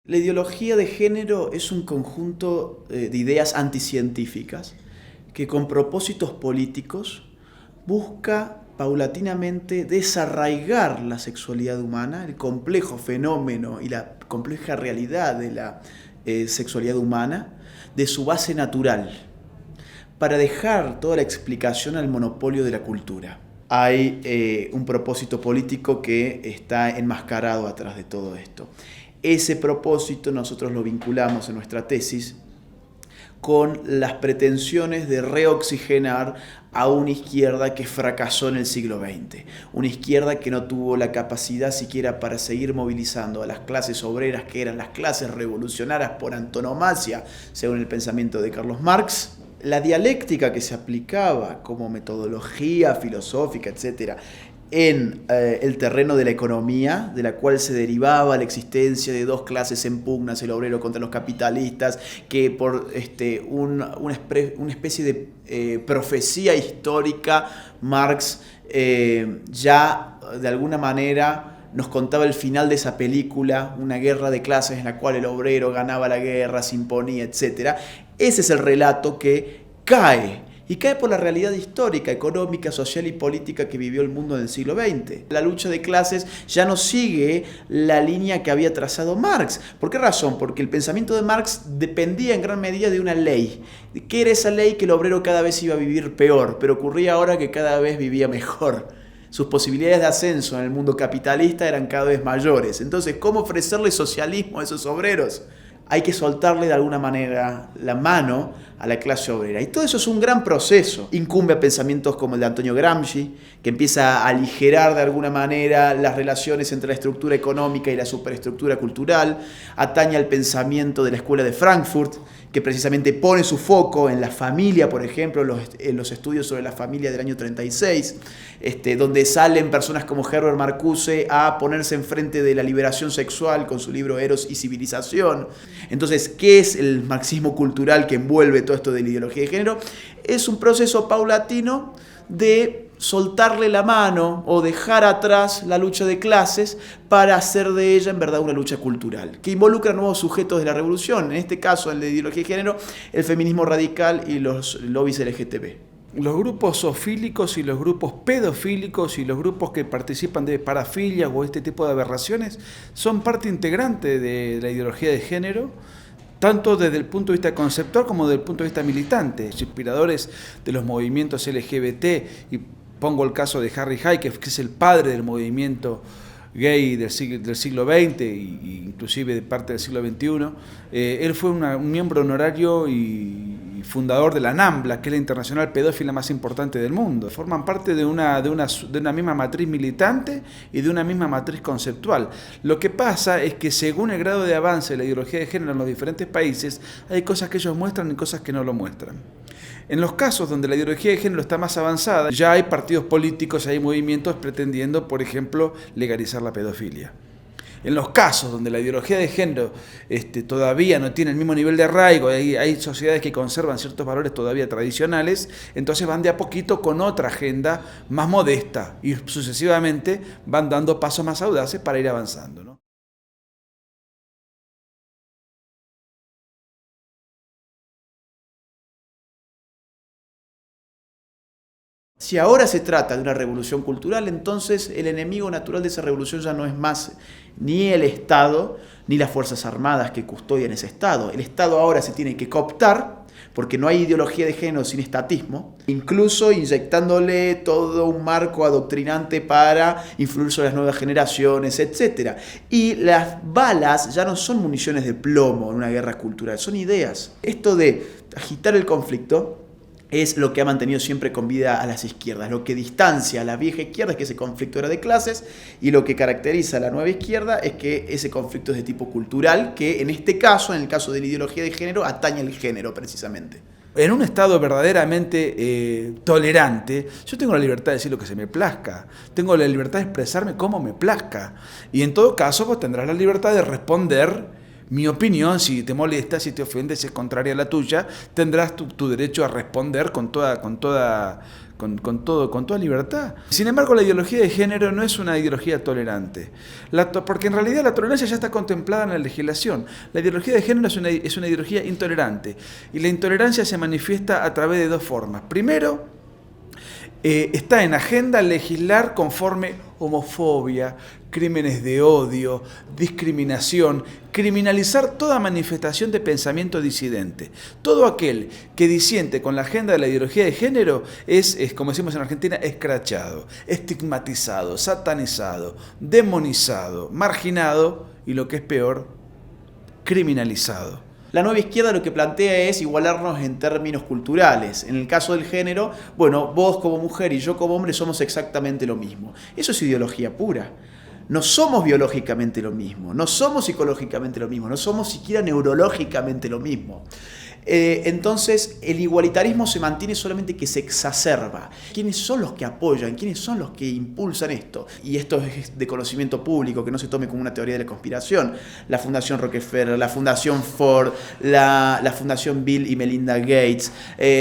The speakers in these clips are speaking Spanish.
La ideología de género es un conjunto de ideas anticientíficas que con propósitos políticos busca paulatinamente desarraigar la sexualidad humana, el complejo fenómeno y la compleja realidad de la sexualidad humana, de su base natural, para dejar toda la explicación al monopolio de la cultura. Hay un propósito político que está enmascarado atrás de todo esto. Ese propósito nosotros lo vinculamos en nuestra tesis con las pretensiones de reoxigenar a una izquierda que fracasó en el siglo XX, una izquierda que no tuvo la capacidad siquiera para seguir movilizando a las clases obreras, que eran las clases revolucionarias por antonomasia, según el pensamiento de Carlos Marx. La dialéctica que se aplicaba como metodología filosófica, etc., en el terreno de la economía, de la cual se derivaba la existencia de dos clases en pugnas, el obrero contra los capitalistas, que por una especie de profecía histórica, Marx ya de alguna manera nos contaba el final de esa película, una guerra de clases en la cual el obrero ganaba la guerra, se imponía, etc. Ese es el relato que cae. Y cae por la realidad histórica, económica, social y política que vivió el mundo en el siglo XX. La lucha de clases ya no sigue la línea que había trazado Marx. ¿Por qué razón? Porque el pensamiento de Marx dependía en gran medida de una ley. ¿Qué era esa ley? Que el obrero cada vez iba a vivir peor, pero ocurría ahora que cada vez vivía mejor. Sus posibilidades de ascenso en el mundo capitalista eran cada vez mayores. Entonces, ¿cómo ofrecerle socialismo a esos obreros? Hay que soltarle de alguna manera la mano a la clase obrera. Y todo eso es un gran proceso. Incumbe a pensamientos como el de Antonio Gramsci, que empieza a aligerar de alguna manera las relaciones entre la estructura económica y la superestructura cultural. Atañe al pensamiento de la Escuela de Frankfurt, que precisamente pone su foco en la familia, por ejemplo, en los estudios sobre la familia del año 36, donde salen personas como Herbert Marcuse a ponerse enfrente de la liberación sexual con su libro Eros y Civilización. Entonces, ¿qué es el marxismo cultural que envuelve todo esto de la ideología de género? Es un proceso paulatino de soltarle la mano o dejar atrás la lucha de clases para hacer de ella en verdad una lucha cultural, que involucra nuevos sujetos de la revolución, en este caso el de ideología de género, el feminismo radical y los lobbies LGTB. Los grupos zoofílicos y los grupos pedofílicos y los grupos que participan de parafilias o este tipo de aberraciones son parte integrante de la ideología de género, tanto desde el punto de vista conceptual como desde el punto de vista militante. Inspiradores de los movimientos LGBT, y pongo el caso de Harry Heike, que es el padre del movimiento gay del siglo XX e inclusive de parte del siglo XXI. Él fue un miembro honorario y fundador de la NAMBLA, que es la internacional pedófila más importante del mundo. Forman parte de una misma matriz militante y de una misma matriz conceptual. Lo que pasa es que según el grado de avance de la ideología de género en los diferentes países, hay cosas que ellos muestran y cosas que no lo muestran. En los casos donde la ideología de género está más avanzada, ya hay partidos políticos, hay movimientos pretendiendo, por ejemplo, legalizar la pedofilia. En los casos donde la ideología de género todavía no tiene el mismo nivel de arraigo, hay sociedades que conservan ciertos valores todavía tradicionales, entonces van de a poquito con otra agenda más modesta y sucesivamente van dando pasos más audaces para ir avanzando, ¿no? Si ahora se trata de una revolución cultural, entonces el enemigo natural de esa revolución ya no es más ni el Estado ni las Fuerzas Armadas que custodian ese Estado. El Estado ahora se tiene que cooptar, porque no hay ideología de género sin estatismo, incluso inyectándole todo un marco adoctrinante para influir sobre las nuevas generaciones, etc. Y las balas ya no son municiones de plomo en una guerra cultural, son ideas. Esto de agitar el conflicto es lo que ha mantenido siempre con vida a las izquierdas. Lo que distancia a la vieja izquierda es que ese conflicto era de clases, y lo que caracteriza a la nueva izquierda es que ese conflicto es de tipo cultural, que en este caso, en el caso de la ideología de género, atañe al género precisamente. En un estado verdaderamente tolerante, yo tengo la libertad de decir lo que se me plazca, tengo la libertad de expresarme como me plazca, y en todo caso vos tendrás la libertad de responder mi opinión, si te molesta, si te ofende, si es contraria a la tuya, tendrás tu derecho a responder con toda libertad. Sin embargo, la ideología de género no es una ideología tolerante, porque en realidad la tolerancia ya está contemplada en la legislación. La ideología de género es una ideología intolerante, y la intolerancia se manifiesta a través de dos formas. Primero, está en agenda legislar conforme homofobia, crímenes de odio, discriminación, criminalizar toda manifestación de pensamiento disidente. Todo aquel que disiente con la agenda de la ideología de género es como decimos en Argentina, escrachado, estigmatizado, satanizado, demonizado, marginado y, lo que es peor, criminalizado. La nueva izquierda lo que plantea es igualarnos en términos culturales. En el caso del género, bueno, vos como mujer y yo como hombre somos exactamente lo mismo. Eso es ideología pura. No somos biológicamente lo mismo, no somos psicológicamente lo mismo, no somos siquiera neurológicamente lo mismo. Entonces el igualitarismo se mantiene solamente que se exacerba. ¿Quiénes son los que apoyan? ¿Quiénes son los que impulsan esto? Y esto es de conocimiento público, que no se tome como una teoría de la conspiración. La Fundación Rockefeller, la Fundación Ford, la Fundación Bill y Melinda Gates,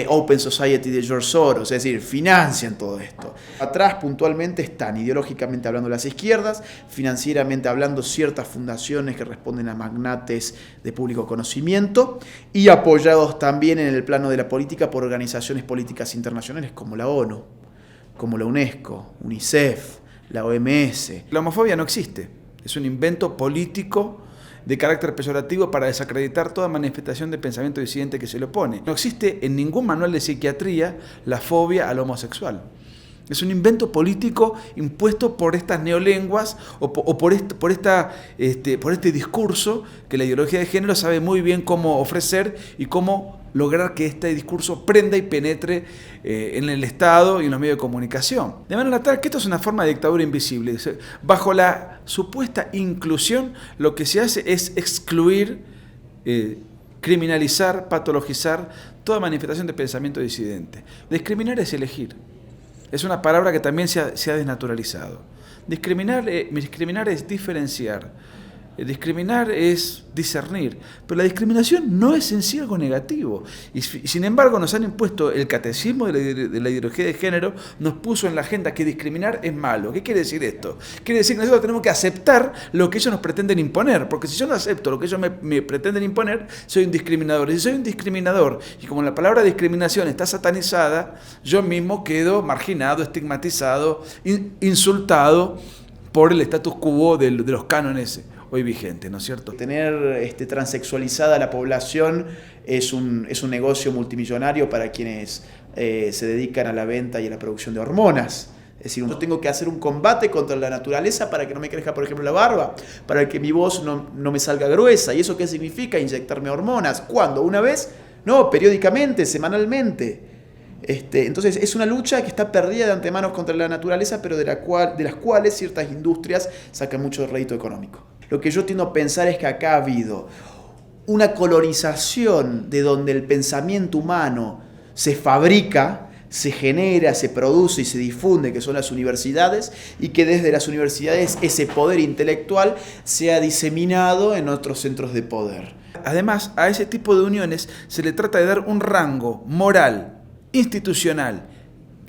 Open Society de George Soros, es decir, financian todo esto. Atrás puntualmente están, ideológicamente hablando, las izquierdas, financieramente hablando, ciertas fundaciones que responden a magnates de público conocimiento, y apoyados también en el plano de la política por organizaciones políticas internacionales como la ONU, como la UNESCO, UNICEF, la OMS. La homofobia no existe, es un invento político de carácter peyorativo para desacreditar toda manifestación de pensamiento disidente que se le opone. No existe en ningún manual de psiquiatría la fobia al homosexual. Es un invento político impuesto por estas neolenguas o por este discurso que la ideología de género sabe muy bien cómo ofrecer y cómo lograr que este discurso prenda y penetre en el Estado y en los medios de comunicación. De manera tal que esto es una forma de dictadura invisible. Bajo la supuesta inclusión, lo que se hace es excluir, criminalizar, patologizar toda manifestación de pensamiento disidente. Discriminar es elegir. Es una palabra que también se ha desnaturalizado. Discriminar es diferenciar. Discriminar es discernir, pero la discriminación no es en sí algo negativo. Y sin embargo nos han impuesto el catecismo de la ideología de género, nos puso en la agenda que discriminar es malo. ¿Qué quiere decir esto? Quiere decir que nosotros tenemos que aceptar lo que ellos nos pretenden imponer, porque si yo no acepto lo que ellos me pretenden imponer, soy un discriminador. Y si soy un discriminador, y como la palabra discriminación está satanizada, yo mismo quedo marginado, estigmatizado, insultado por el status quo de los cánones hoy vigente, ¿no es cierto? Tener transexualizada la población es un negocio multimillonario para quienes se dedican a la venta y a la producción de hormonas. Es decir, yo tengo que hacer un combate contra la naturaleza para que no me crezca, por ejemplo, la barba, para que mi voz no me salga gruesa. ¿Y eso qué significa? Inyectarme hormonas. ¿Cuándo? ¿Una vez? No, periódicamente, semanalmente. Entonces es una lucha que está perdida de antemano contra la naturaleza, pero de las cuales ciertas industrias sacan mucho rédito económico. Lo que yo tiendo a pensar es que acá ha habido una colonización de donde el pensamiento humano se fabrica, se genera, se produce y se difunde, que son las universidades, y que desde las universidades ese poder intelectual se ha diseminado en otros centros de poder. Además, a ese tipo de uniones se le trata de dar un rango moral, institucional,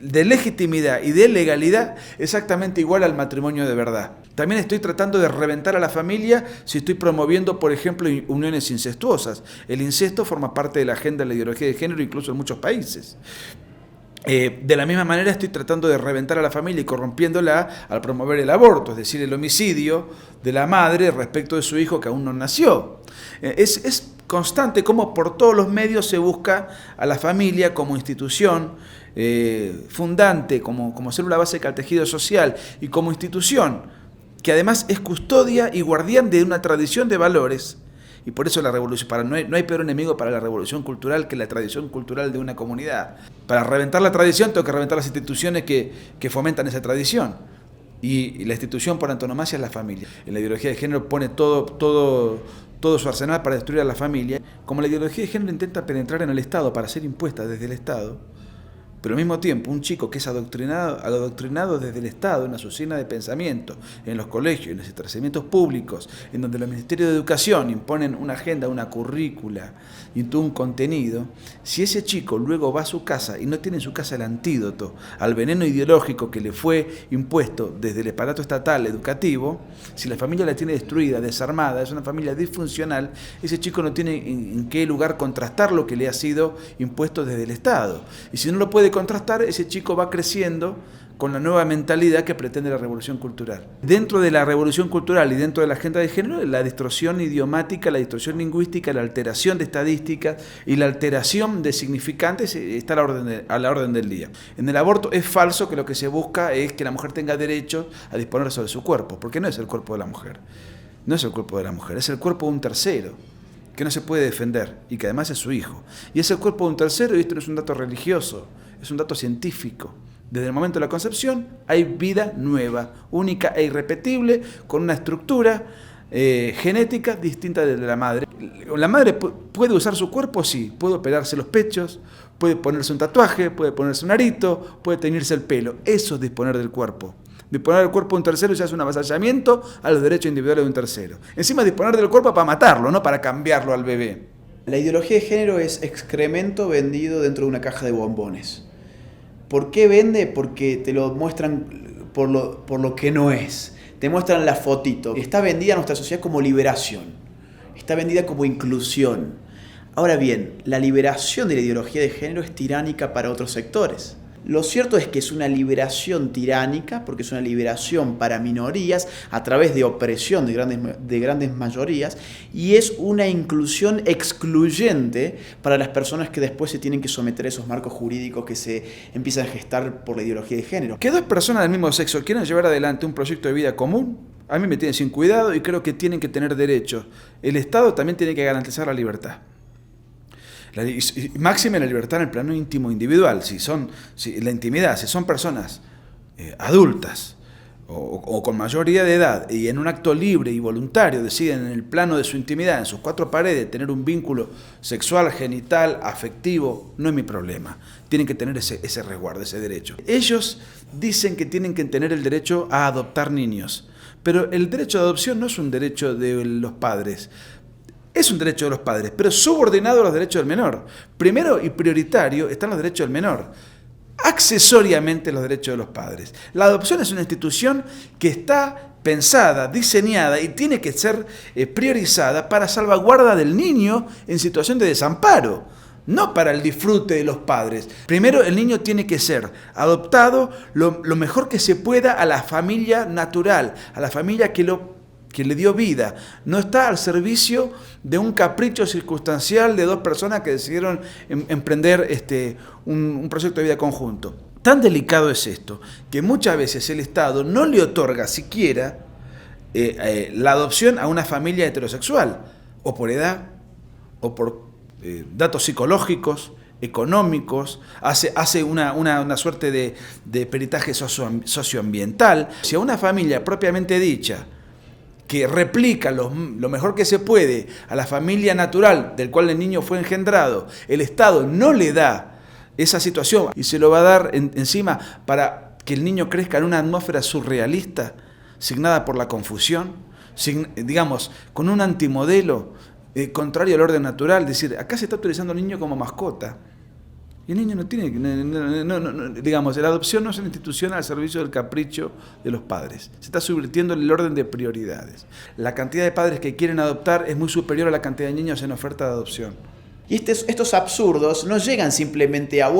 de legitimidad y de legalidad exactamente igual al matrimonio de verdad. También estoy tratando de reventar a la familia si estoy promoviendo, por ejemplo, uniones incestuosas. El incesto forma parte de la agenda de la ideología de género, incluso en muchos países. De la misma manera estoy tratando de reventar a la familia y corrompiéndola al promover el aborto, es decir, el homicidio de la madre respecto de su hijo que aún no nació. Es constante cómo por todos los medios se busca a la familia como institución fundante, como célula básica del tejido social y como institución que además es custodia y guardián de una tradición de valores. Y por eso la revolución, no hay peor enemigo para la revolución cultural que la tradición cultural de una comunidad. Para reventar la tradición tengo que reventar las instituciones que fomentan esa tradición. Y la institución por antonomasia es la familia. En la ideología de género pone todo su arsenal para destruir a la familia. Como la ideología de género intenta penetrar en el Estado para ser impuesta desde el Estado, Pero al mismo tiempo, un chico que es adoctrinado desde el Estado, en la oficina de pensamiento, en los colegios, en los establecimientos públicos, en donde los ministerios de educación imponen una agenda, una currícula y todo un contenido, si ese chico luego va a su casa y no tiene en su casa el antídoto al veneno ideológico que le fue impuesto desde el aparato estatal educativo, si la familia la tiene destruida, desarmada, es una familia disfuncional, ese chico no tiene en qué lugar contrastar lo que le ha sido impuesto desde el Estado. Y si no lo puede contrastar, ese chico va creciendo con la nueva mentalidad que pretende la revolución cultural. Dentro de la revolución cultural y dentro de la agenda de género, la distorsión idiomática, la distorsión lingüística, la alteración de estadísticas y la alteración de significantes está a la orden del día. En el aborto es falso que lo que se busca es que la mujer tenga derecho a disponer sobre su cuerpo, porque no es el cuerpo de la mujer. No es el cuerpo de la mujer, es el cuerpo de un tercero, que no se puede defender y que además es su hijo. Y es el cuerpo de un tercero, y esto no es un dato religioso, es un dato científico. Desde el momento de la concepción hay vida nueva, única e irrepetible, con una estructura genética distinta de la madre. ¿La madre puede usar su cuerpo? Sí. Puede operarse los pechos, puede ponerse un tatuaje, puede ponerse un arito, puede teñirse el pelo. Eso es disponer del cuerpo. Disponer del cuerpo de un tercero ya es un avasallamiento a los derechos individuales de un tercero. Encima disponer del cuerpo para matarlo, no para cambiarlo al bebé. La ideología de género es excremento vendido dentro de una caja de bombones. ¿Por qué vende? Porque te lo muestran por lo que no es. Te muestran la fotito. Está vendida en nuestra sociedad como liberación. Está vendida como inclusión. Ahora bien, la liberación de la ideología de género es tiránica para otros sectores. Lo cierto es que es una liberación tiránica, porque es una liberación para minorías a través de opresión de grandes mayorías, y es una inclusión excluyente para las personas que después se tienen que someter a esos marcos jurídicos que se empiezan a gestar por la ideología de género. Que dos personas del mismo sexo quieran llevar adelante un proyecto de vida común, a mí me tiene sin cuidado y creo que tienen que tener derechos. El Estado también tiene que garantizar la libertad. Máxima la libertad en el plano íntimo individual, la intimidad, si son personas adultas o con mayoría de edad y en un acto libre y voluntario deciden en el plano de su intimidad, en sus cuatro paredes, tener un vínculo sexual, genital, afectivo, no es mi problema. Tienen que tener ese resguardo, ese derecho. Ellos dicen que tienen que tener el derecho a adoptar niños, pero el derecho de adopción no es un derecho de los padres. Es un derecho de los padres, pero subordinado a los derechos del menor. Primero y prioritario están los derechos del menor. Accesoriamente los derechos de los padres. La adopción es una institución que está pensada, diseñada y tiene que ser priorizada para salvaguarda del niño en situación de desamparo, no para el disfrute de los padres. Primero, el niño tiene que ser adoptado lo mejor que se pueda a la familia natural, a la familia que le dio vida. No está al servicio de un capricho circunstancial de dos personas que decidieron emprender un proyecto de vida conjunto. Tan delicado es esto, que muchas veces el Estado no le otorga siquiera la adopción a una familia heterosexual, o por edad, o por datos psicológicos, económicos, hace una suerte de peritaje socioambiental. Si a una familia propiamente dicha, que replica lo mejor que se puede a la familia natural del cual el niño fue engendrado, el Estado no le da esa situación y se lo va a dar encima para que el niño crezca en una atmósfera surrealista, signada por la confusión, digamos, con un antimodelo contrario al orden natural, es decir, acá se está utilizando al niño como mascota. Y el niño no tiene, digamos, la adopción no es una institución al servicio del capricho de los padres. Se está subvirtiendo el orden de prioridades. La cantidad de padres que quieren adoptar es muy superior a la cantidad de niños en oferta de adopción. Y estos absurdos no llegan simplemente a,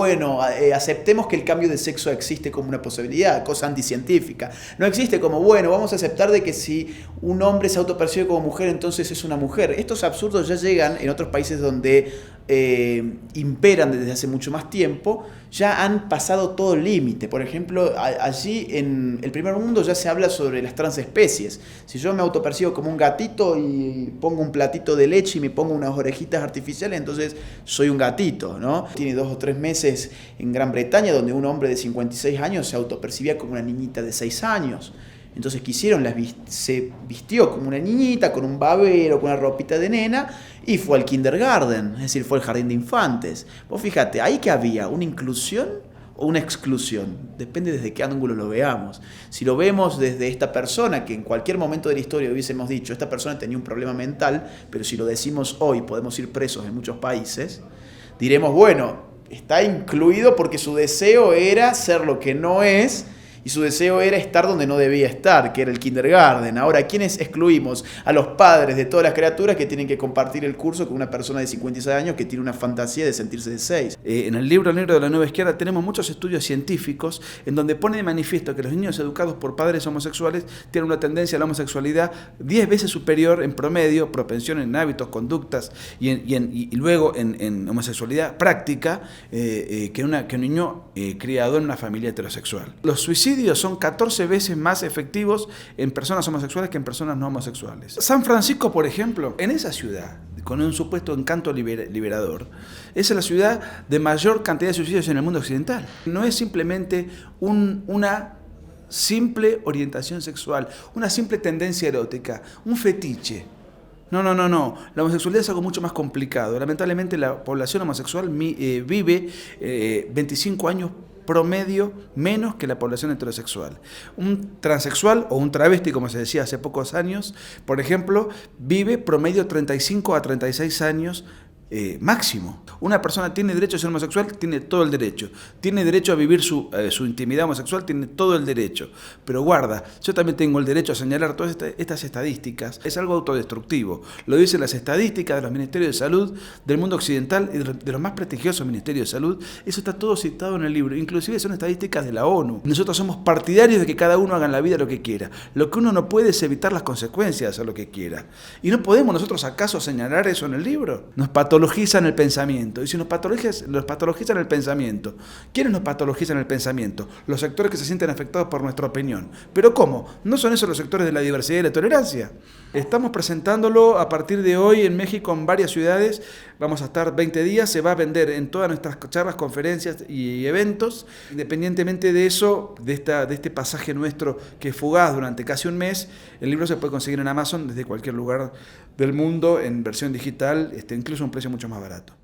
aceptemos que el cambio de sexo existe como una posibilidad, cosa anticientífica. No existe como, vamos a aceptar de que si un hombre se autopercibe como mujer, entonces es una mujer. Estos absurdos ya llegan en otros países donde imperan desde hace mucho más tiempo, ya han pasado todo límite. Por ejemplo, allí en el primer mundo ya se habla sobre las transespecies. Si yo me autopercibo como un gatito y pongo un platito de leche y me pongo unas orejitas artificiales, entonces soy un gatito, ¿no? Tiene 2 o 3 meses en Gran Bretaña donde un hombre de 56 años se autopercibía como una niñita de 6 años. Entonces, ¿qué hicieron? Se vistió como una niñita, con un babero, con una ropita de nena, y fue al kindergarten, es decir, fue al jardín de infantes. Vos fíjate, ahí que había una inclusión o una exclusión. Depende desde qué ángulo lo veamos. Si lo vemos desde esta persona, que en cualquier momento de la historia hubiésemos dicho, esta persona tenía un problema mental, pero si lo decimos hoy podemos ir presos en muchos países, diremos, bueno, está incluido porque su deseo era ser lo que no es, y su deseo era estar donde no debía estar, que era el kindergarten. Ahora, ¿a quiénes excluimos? A los padres de todas las criaturas que tienen que compartir el curso con una persona de 56 años que tiene una fantasía de sentirse de 6. En el libro negro de la Nueva Izquierda tenemos muchos estudios científicos en donde pone de manifiesto que los niños educados por padres homosexuales tienen una tendencia a la homosexualidad 10 veces superior en promedio, propensión en hábitos, conductas y luego en homosexualidad práctica que un niño criado en una familia heterosexual. Los suicidios son 14 veces más efectivos en personas homosexuales que en personas no homosexuales. San Francisco, por ejemplo, en esa ciudad, con un supuesto encanto liberador, es la ciudad de mayor cantidad de suicidios en el mundo occidental. No es simplemente una simple orientación sexual, una simple tendencia erótica, un fetiche. No. La homosexualidad es algo mucho más complicado. Lamentablemente la población homosexual vive 25 años promedio menos que la población heterosexual. Un transexual o un travesti, como se decía hace pocos años, por ejemplo, vive promedio 35 a 36 años máximo. Una persona tiene derecho a ser homosexual, tiene todo el derecho. Tiene derecho a vivir su intimidad homosexual, tiene todo el derecho. Pero guarda, yo también tengo el derecho a señalar todas estas estadísticas. Es algo autodestructivo. Lo dicen las estadísticas de los ministerios de salud del mundo occidental y de los más prestigiosos ministerios de salud. Eso está todo citado en el libro. Inclusive son estadísticas de la ONU. Nosotros somos partidarios de que cada uno haga en la vida lo que quiera. Lo que uno no puede es evitar las consecuencias de hacer lo que quiera. ¿Y no podemos nosotros acaso señalar eso en el libro? Nos patologizan el pensamiento. Y si nos patologizan el pensamiento, ¿quiénes nos patologizan el pensamiento? Los sectores que se sienten afectados por nuestra opinión. ¿Pero cómo? ¿No son esos los sectores de la diversidad y la tolerancia? Estamos presentándolo a partir de hoy en México en varias ciudades. Vamos a estar 20 días. Se va a vender en todas nuestras charlas, conferencias y eventos. Independientemente de eso, de este pasaje nuestro que es fugaz durante casi un mes, el libro se puede conseguir en Amazon desde cualquier lugar del mundo en versión digital, incluso a un precio mucho más barato.